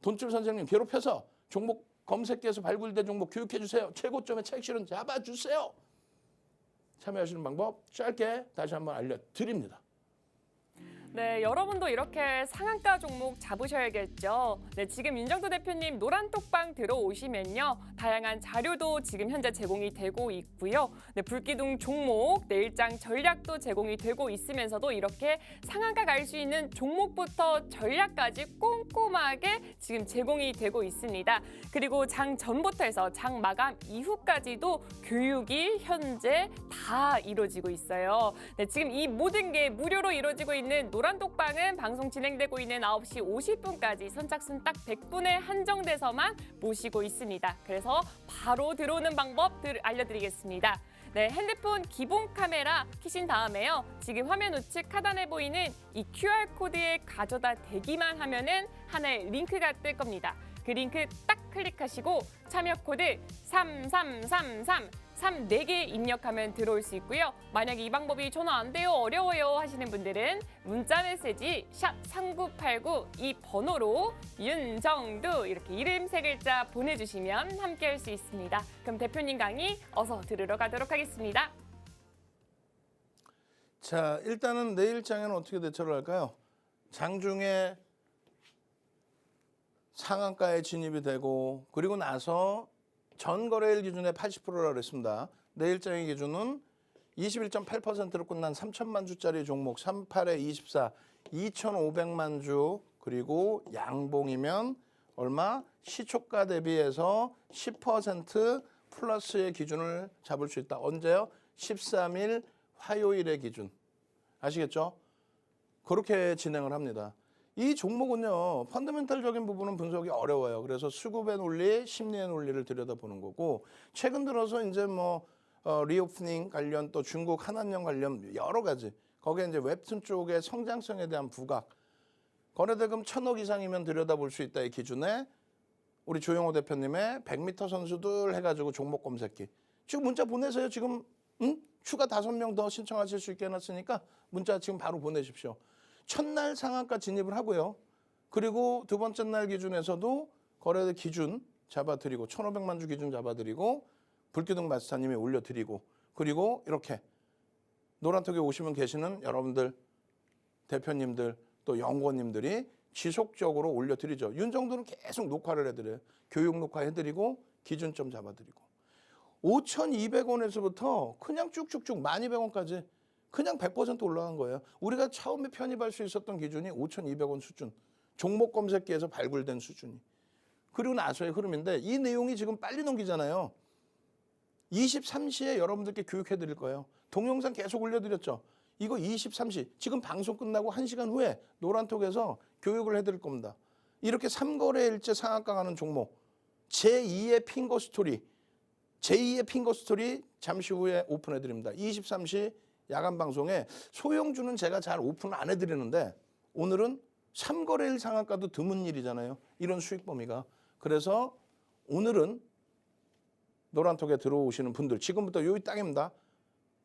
돈줄 선생님 괴롭혀서 종목 검색기에서 발굴된 종목 교육해 주세요. 최고점의 차익 실현 잡아주세요. 참여하시는 방법 짧게 다시 한번 알려드립니다. 네, 여러분도 이렇게 상한가 종목 잡으셔야겠죠. 네, 지금 윤정도 대표님 노란톡방 들어오시면요. 다양한 자료도 지금 현재 제공이 되고 있고요. 네, 불기둥 종목, 내일장 전략도 제공이 되고 있으면서도 이렇게 상한가 갈 수 있는 종목부터 전략까지 꼼꼼하게 지금 제공이 되고 있습니다. 그리고 장 전부터 해서 장 마감 이후까지도 교육이 현재 다 이루어지고 있어요. 네, 지금 이 모든 게 무료로 이루어지고 있는 노란톡방은 방송 진행되고 있는 9시 50분까지 선착순 딱 100분에 한정돼서만 모시고 있습니다. 그래서 바로 들어오는 방법 알려드리겠습니다. 네, 핸드폰 기본 카메라 켜신 다음에요. 지금 화면 우측 하단에 보이는 이 QR코드에 가져다 대기만 하면은 하나의 링크가 뜰 겁니다. 그 링크 딱 클릭하시고 참여 코드 3333 4개 입력하면 들어올 수 있고요. 만약에 이 방법이 전화 안 돼요, 어려워요 하시는 분들은 문자 메시지 샵 3989 이 번호로 윤정두 이렇게 이름 3글자 보내주시면 함께 할 수 있습니다. 그럼 대표님 강의 어서 들으러 가도록 하겠습니다. 자, 일단은 내일장에는 어떻게 대처를 할까요? 장중에 상한가에 진입이 되고 그리고 나서 전 거래일 기준에 80%라고 했습니다. 내일장의 기준은 21.8%로 끝난 3천만 주짜리 종목 38에 24, 2,500만 주 그리고 양봉이면 얼마? 시초가 대비해서 10% 플러스의 기준을 잡을 수 있다. 언제요? 13일 화요일의 기준. 아시겠죠? 그렇게 진행을 합니다. 이 종목은요. 펀더멘털적인 부분은 분석이 어려워요. 그래서 수급의 논리, 심리의 논리를 들여다보는 거고 최근 들어서 이제 리오프닝 관련 또 중국 한한령 관련 여러 가지 거기에 이제 웹툰 쪽의 성장성에 대한 부각 거래대금 1,000억 이상이면 들여다볼 수 있다 이 기준에 우리 조영호 대표님의 100m 선수들 해가지고 종목 검색기 지금 문자 보내세요. 지금 추가 5명 더 신청하실 수 있게 해놨으니까 문자 지금 바로 보내십시오. 첫날 상한가 진입을 하고요. 그리고 두 번째 날 기준에서도 거래 기준 잡아드리고 1,500만 주 기준 잡아드리고 불기둥 마스터님이 올려드리고 그리고 이렇게 노란톡에 오시면 계시는 여러분들 대표님들 또 연구원님들이 지속적으로 올려드리죠. 윤정도는 계속 녹화를 해드려요. 교육 녹화 해드리고 기준점 잡아드리고 5,200원에서부터 그냥 쭉쭉쭉 12,200원까지 그냥 100% 올라간 거예요. 우리가 처음에 편입할 수 있었던 기준이 5,200원 수준. 종목 검색기에서 발굴된 수준이. 그리고 나서의 흐름인데 이 내용이 지금 빨리 넘기잖아요. 23시에 여러분들께 교육해 드릴 거예요. 동영상 계속 올려드렸죠. 이거 23시. 지금 방송 끝나고 1시간 후에 노란톡에서 교육을 해드릴 겁니다. 이렇게 3거래일째 상한가 가는 종목. 제2의 핑거 스토리. 제2의 핑거 스토리 잠시 후에 오픈해 드립니다. 23시 야간 방송에 소형주는 제가 잘 오픈을 안 해드리는데 오늘은 3거래일 상한가도 드문 일이잖아요. 이런 수익 범위가. 그래서 오늘은 노란톡에 들어오시는 분들 지금부터 여기 땅입니다.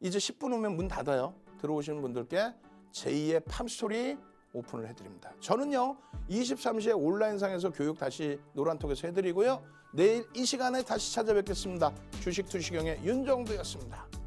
이제 10분 후면 문 닫아요. 들어오시는 분들께 제2의 팜스토리 오픈을 해드립니다. 저는요 23시에 온라인상에서 교육 다시 노란톡에서 해드리고요. 내일 이 시간에 다시 찾아뵙겠습니다. 주식 투시경의 윤정두였습니다.